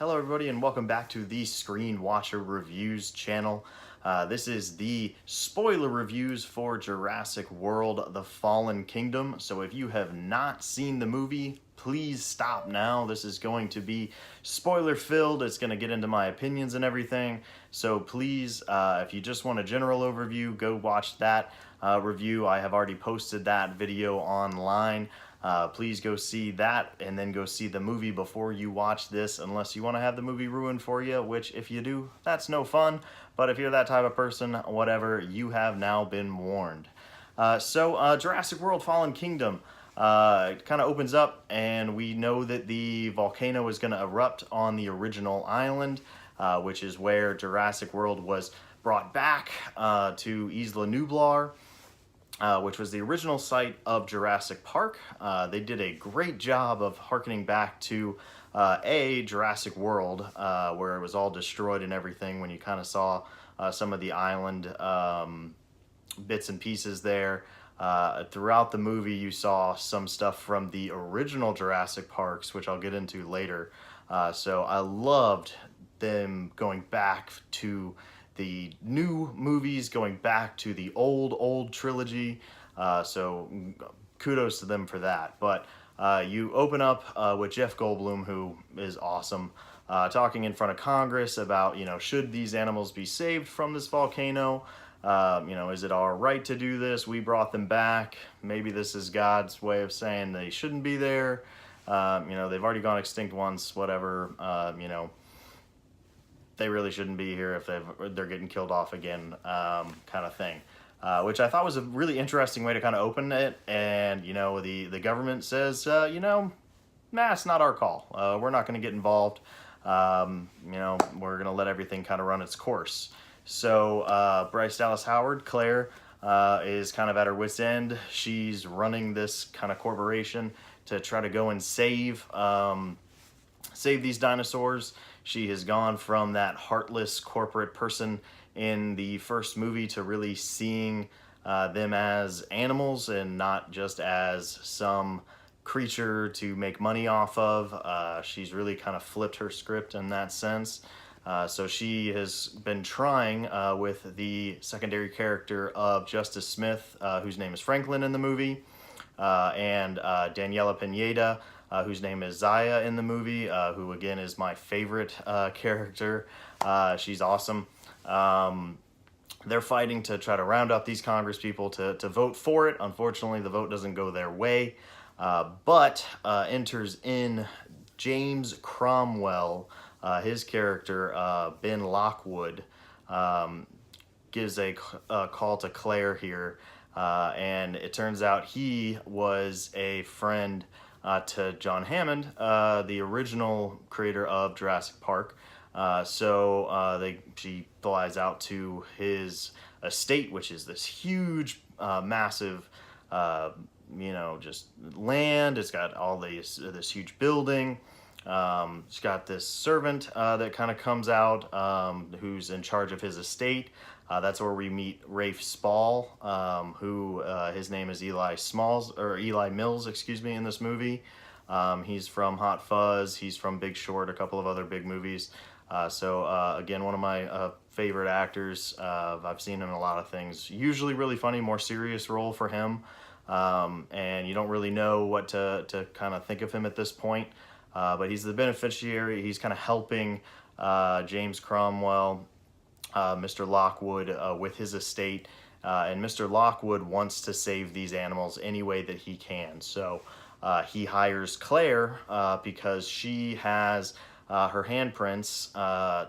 Hello everybody and welcome back to the Screen Watcher Reviews channel. This is the spoiler reviews for Jurassic World: The Fallen Kingdom. So if you have not seen the movie, please stop now. This is going to be spoiler filled. It's going to get into my opinions and everything. So please, if you just want a general overview, go watch that review. I have already posted that video online. Please go see that and then go see the movie before you watch this, unless you want to have the movie ruined for you, which if you do, that's no fun. But if you're that type of person, whatever, you have now been warned. Jurassic World: Fallen Kingdom kind of opens up, and we know that the volcano is going to erupt on the original island, which is where Jurassic World was brought back to Isla Nublar. Which was the original site of Jurassic Park. They did a great job of harkening back to Jurassic World, where it was all destroyed and everything, when you kind of saw some of the island bits and pieces there. Throughout the movie, you saw some stuff from the original Jurassic Parks, which I'll get into later. So I loved them going back to the new movies, going back to the old trilogy, so kudos to them for that. But you open up with Jeff Goldblum, who is awesome, talking in front of Congress about, should these animals be saved from this volcano? Is it our right to do this? We brought them back. Maybe this is God's way of saying they shouldn't be there. They've already gone extinct once, whatever, they really shouldn't be here if they're getting killed off again, kind of thing. Which I thought was a really interesting way to kind of open it. And, the government says, it's not our call. We're not going to get involved. We're going to let everything kind of run its course. So Bryce Dallas Howard, Claire, is kind of at her wit's end. She's running this kind of corporation to try to go and save these dinosaurs. She has gone from that heartless corporate person in the first movie to really seeing them as animals and not just as some creature to make money off of. She's really kind of flipped her script in that sense. So she has been trying with the secondary character of Justice Smith, whose name is Franklin in the movie, and Daniela Pineda, whose name is Zaya in the movie, who again is my favorite character. She's awesome. They're fighting to try to round up these Congress people to vote for it. Unfortunately, the vote doesn't go their way, but enters in James Cromwell. His character, Ben Lockwood, gives a call to Claire here, and it turns out he was a friend to John Hammond, the original creator of Jurassic Park. She flies out to his estate, which is this huge, massive, just land. It's got all this huge building. It's got this servant that kind of comes out, who's in charge of his estate. That's where we meet Rafe Spall, who his name is Eli Mills, in this movie. He's from Hot Fuzz. He's from Big Short, a couple of other big movies. Again, one of my favorite actors. I've seen him in a lot of things. Usually really funny, more serious role for him. And you don't really know what to kind of think of him at this point. But he's the beneficiary. He's kind of helping James Cromwell, Mr. Lockwood, with his estate. And Mr. Lockwood wants to save these animals any way that he can. So he hires Claire because she has her handprints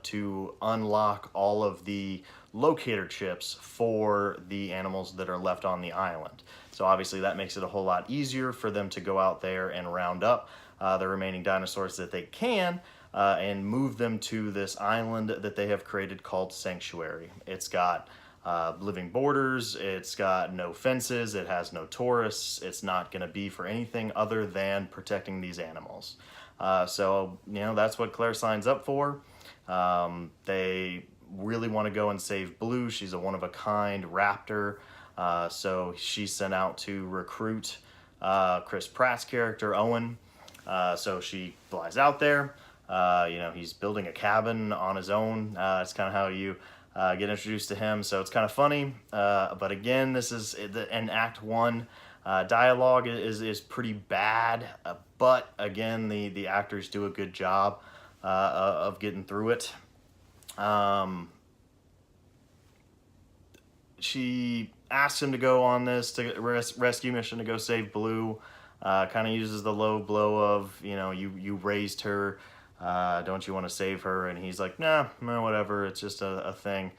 to unlock all of the locator chips for the animals that are left on the island. So obviously that makes it a whole lot easier for them to go out there and round up the remaining dinosaurs that they can, and move them to this island that they have created called Sanctuary. It's got living borders, it's got no fences, it has no tourists, it's not going to be for anything other than protecting these animals. That's what Claire signs up for. They really want to go and save Blue. She's a one-of-a-kind raptor, so she's sent out to recruit Chris Pratt's character, Owen. So she flies out there. You know, he's building a cabin on his own. It's kind of how you get introduced to him, so it's kind of funny. But again, this is in Act 1. Dialogue is pretty bad, but again, the actors do a good job of getting through it. She asks him to go on this rescue mission to go save Blue. Kind of uses the low blow of, you know, you raised her, don't you want to save her? And he's like, nah, no, whatever, it's just a thing.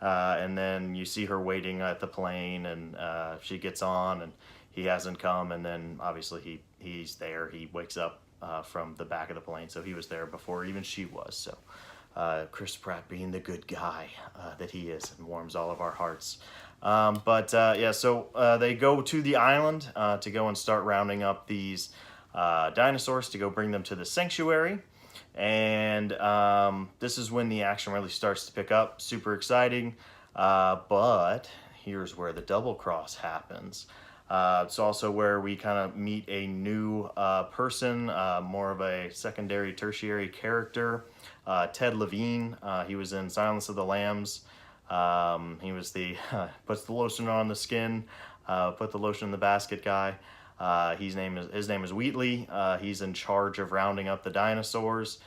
And then you see her waiting at the plane, and she gets on, and he hasn't come, and then obviously he's there. He wakes up from the back of the plane, so he was there before even she was. So Chris Pratt being the good guy that he is, and warms all of our hearts. Yeah, so they go to the island to go and start rounding up these dinosaurs to go bring them to the sanctuary. And this is when the action really starts to pick up. Super exciting. But here's where the double cross happens. It's also where we kind of meet a new person, more of a secondary, tertiary character, Ted Levine. He was in Silence of the Lambs. He was the puts the lotion on the skin, put the lotion in the basket guy. His name is Wheatley. He's in charge of rounding up the dinosaurs.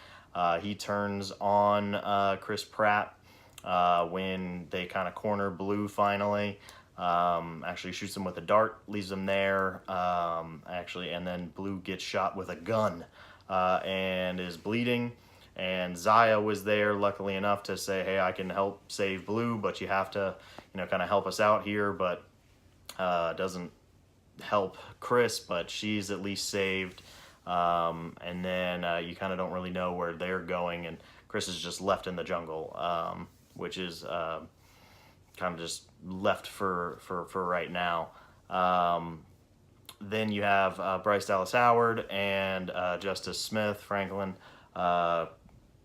He turns on Chris Pratt when they kind of corner Blue finally. Actually shoots him with a dart, leaves him there. And then Blue gets shot with a gun and is bleeding. And Zaya was there, luckily enough, to say, hey, I can help save Blue, but you have to, you know, kind of help us out here. But doesn't help Chris, but she's at least saved. And then you kind of don't really know where they're going, and Chris is just left in the jungle, which is kind of just left for right now. Then you have Bryce Dallas Howard and Justice Smith Franklin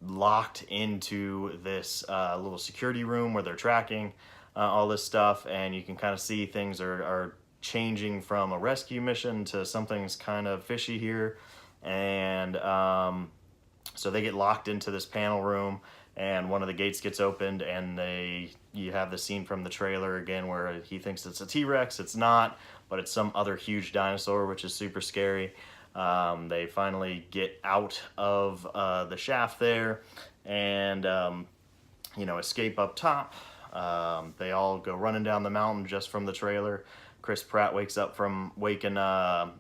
locked into this little security room where they're tracking all this stuff, and you can kind of see things are changing from a rescue mission to something's kind of fishy here. And so they get locked into this panel room, and one of the gates gets opened, and you have the scene from the trailer again where he thinks it's a T-Rex. It's not, but it's some other huge dinosaur, which is super scary. They finally get out of the shaft there and you know, escape up top. They all go running down the mountain just from the trailer. Chris Pratt wakes up from waking up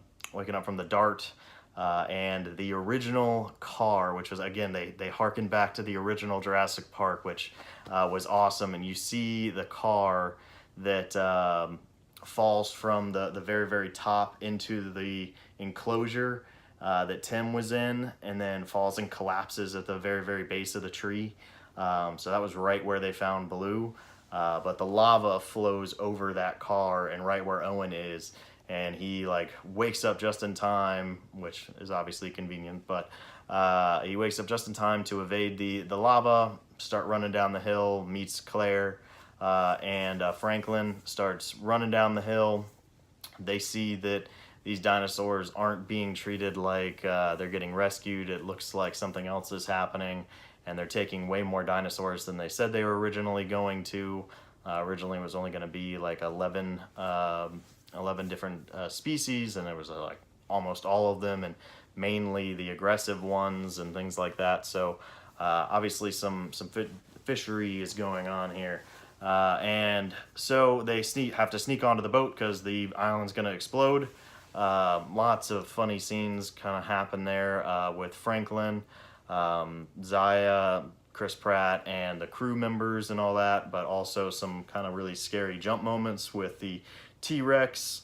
from the dart. And the original car, which was, again, they harken back to the original Jurassic Park, which was awesome. And you see the car that falls from the very, very top into the enclosure that Tim was in, and then falls and collapses at the very, very base of the tree. So that was right where they found Blue. But the lava flows over that car and right where Owen is. And he like wakes up just in time, which is obviously convenient, but he wakes up just in time to evade the lava, start running down the hill, meets Claire, and Franklin starts running down the hill. They see that these dinosaurs aren't being treated like they're getting rescued. It looks like something else is happening, and they're taking way more dinosaurs than they said they were originally going to. Originally it was only going to be like 11 different species, and there was like almost all of them, and mainly the aggressive ones and things like that. So obviously some fishery is going on here, and so they have to sneak onto the boat because the island's going to explode. Lots of funny scenes kind of happen there with Franklin, Zaya, Chris Pratt, and the crew members and all that, but also some kind of really scary jump moments with the T-Rex,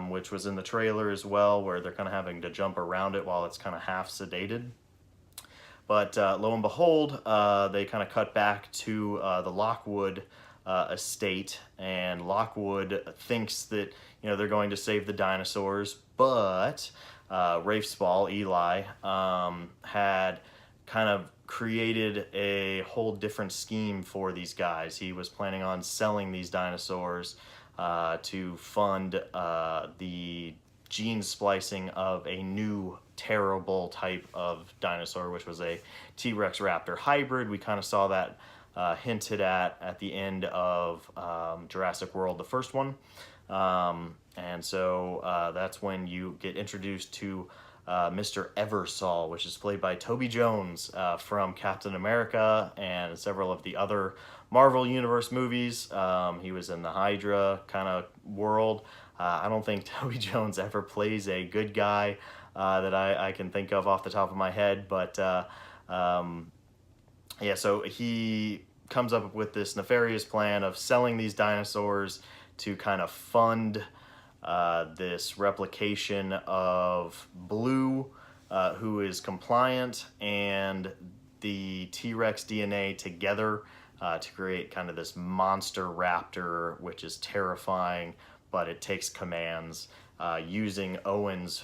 which was in the trailer as well, where they're kind of having to jump around it while it's kind of half sedated. But lo and behold, they kind of cut back to the Lockwood estate, and Lockwood thinks that, you know, they're going to save the dinosaurs, but Rafe's ball, Eli, had kind of created a whole different scheme for these guys. He was planning on selling these dinosaurs to fund the gene splicing of a new terrible type of dinosaur, which was a T-Rex Raptor hybrid. We kind of saw that hinted at the end of Jurassic World, the first one. And so that's when you get introduced to Mr. Eversol, which is played by Toby Jones from Captain America and several of the other Marvel Universe movies. He was in the Hydra kind of world. I don't think Toby Jones ever plays a good guy that I can think of off the top of my head, but yeah, so he comes up with this nefarious plan of selling these dinosaurs to kind of fund this replication of Blue, who is compliant, and the T-Rex DNA together to create kind of this monster raptor, which is terrifying, but it takes commands, using Owen's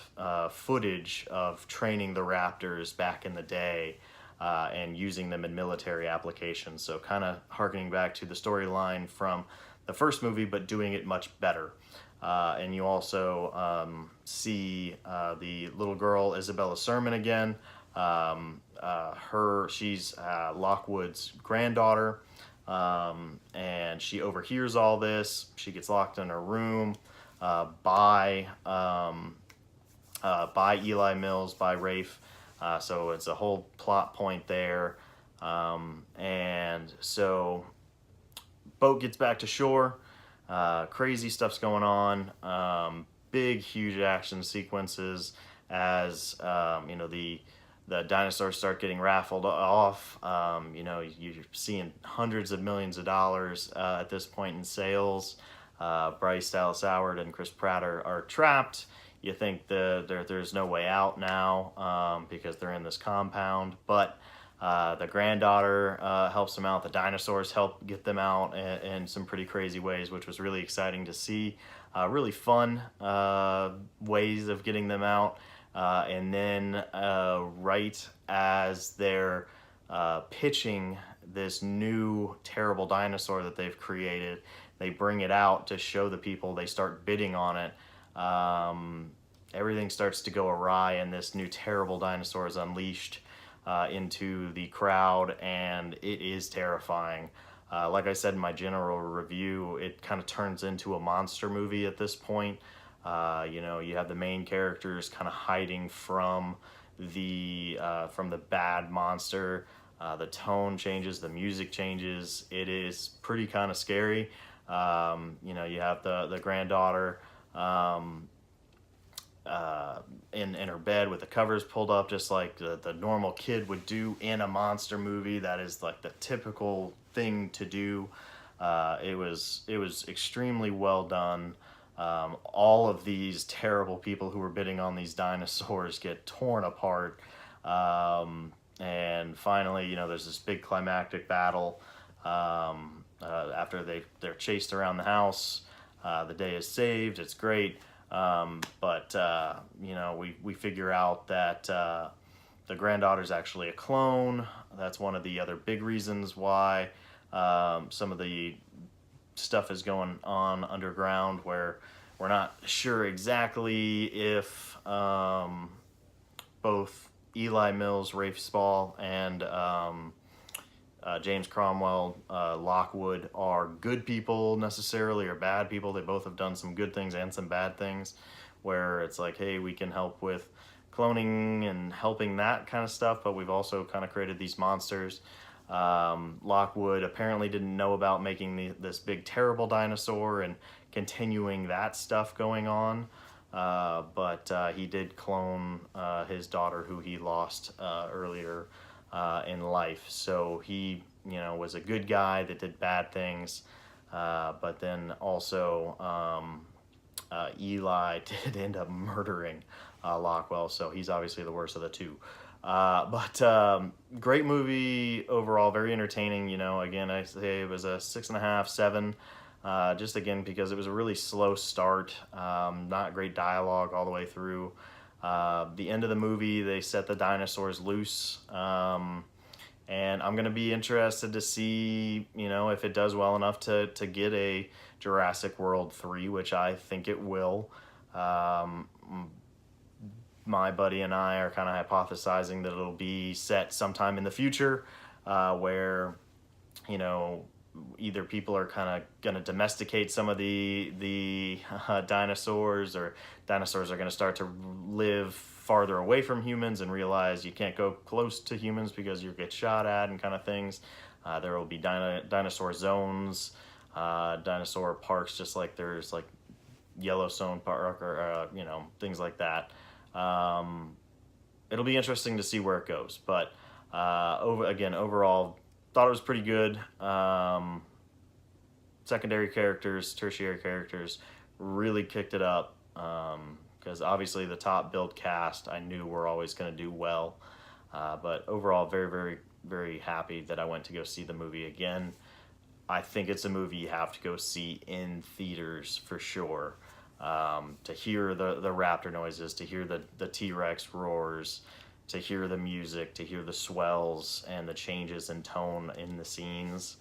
footage of training the raptors back in the day and using them in military applications. So kind of harkening back to the storyline from the first movie, but doing it much better. And you also see the little girl, Isabella Sermon, again. She's Lockwood's granddaughter, and she overhears all this. She gets locked in her room by Eli Mills, by Rafe. So it's a whole plot point there. And so boat gets back to shore. Crazy stuff's going on. Big, huge action sequences as you know, the dinosaurs start getting raffled off. You know, you're seeing hundreds of millions of dollars at this point in sales. Bryce Dallas Howard and Chris Pratt are trapped. You think there's no way out now because they're in this compound, but the granddaughter helps them out. The dinosaurs help get them out in some pretty crazy ways, which was really exciting to see. Really fun ways of getting them out. And then right as they're pitching this new terrible dinosaur that they've created, they bring it out to show the people. They start bidding on it. Everything starts to go awry, and this new terrible dinosaur is unleashed into the crowd, and it is terrifying. Like I said in my general review, it kind of turns into a monster movie at this point. You know, you have the main characters kind of hiding from the bad monster. The tone changes, the music changes. It is pretty kind of scary. You know, you have the granddaughter in her bed with the covers pulled up, just like the normal kid would do in a monster movie. That is like the typical thing to do. It was extremely well done. All of these terrible people who were bidding on these dinosaurs get torn apart. And finally, you know, there's this big climactic battle. After they're chased around the house, the day is saved. It's great. But you know, we figure out that the granddaughter's actually a clone. That's one of the other big reasons why some of the stuff is going on underground, where we're not sure exactly if both Eli Mills, Rafe Spall, and James Cromwell, Lockwood are good people necessarily or bad people. They both have done some good things and some bad things, where it's like, hey, we can help with cloning and helping that kind of stuff, but we've also kind of created these monsters. Lockwood apparently didn't know about making this big terrible dinosaur and continuing that stuff going on, but he did clone his daughter, who he lost earlier in life. So he, you know, was a good guy that did bad things, but then also Eli did end up murdering Lockwell, so he's obviously the worst of the two. But great movie overall, very entertaining. You know, again, I say it was a 6.5, 7, just again because it was a really slow start, not great dialogue all the way through. The end of the movie, they set the dinosaurs loose, and I'm gonna be interested to see, you know, if it does well enough to get a Jurassic World 3, which I think it will. my buddy and I are kind of hypothesizing that it'll be set sometime in the future, where, you know, either people are kind of going to domesticate some of the dinosaurs, or dinosaurs are going to start to live farther away from humans and realize you can't go close to humans because you get shot at and kind of things. There will be dinosaur zones, dinosaur parks, just like there's like Yellowstone Park, or you know, things like that. It'll be interesting to see where it goes, but overall, thought it was pretty good. Secondary characters, tertiary characters really kicked it up, because obviously the top build cast I knew were always going to do well, but overall very, very, very happy that I went to go see the movie again. I think it's a movie you have to go see in theaters for sure, to hear the raptor noises, to hear the T-Rex roars, to hear the music, to hear the swells and the changes in tone in the scenes.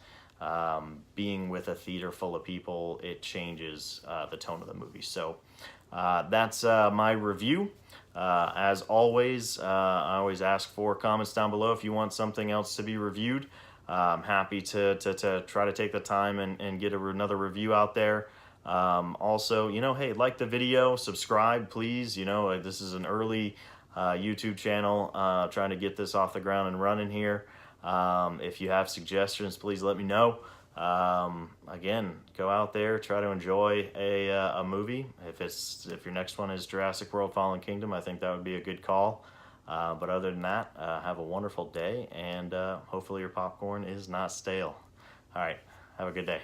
Being with a theater full of people, it changes the tone of the movie. So that's my review. As always, I always ask for comments down below if you want something else to be reviewed. I'm happy to try to take the time and get another review out there. Also, you know, hey, like the video, subscribe, please. You know, this is an early YouTube channel, trying to get this off the ground and running here. If you have suggestions, please let me know. Again, go out there, try to enjoy a movie. If your next one is Jurassic World Fallen Kingdom, I think that would be a good call. But other than that, have a wonderful day, and hopefully your popcorn is not stale. All right, have a good day.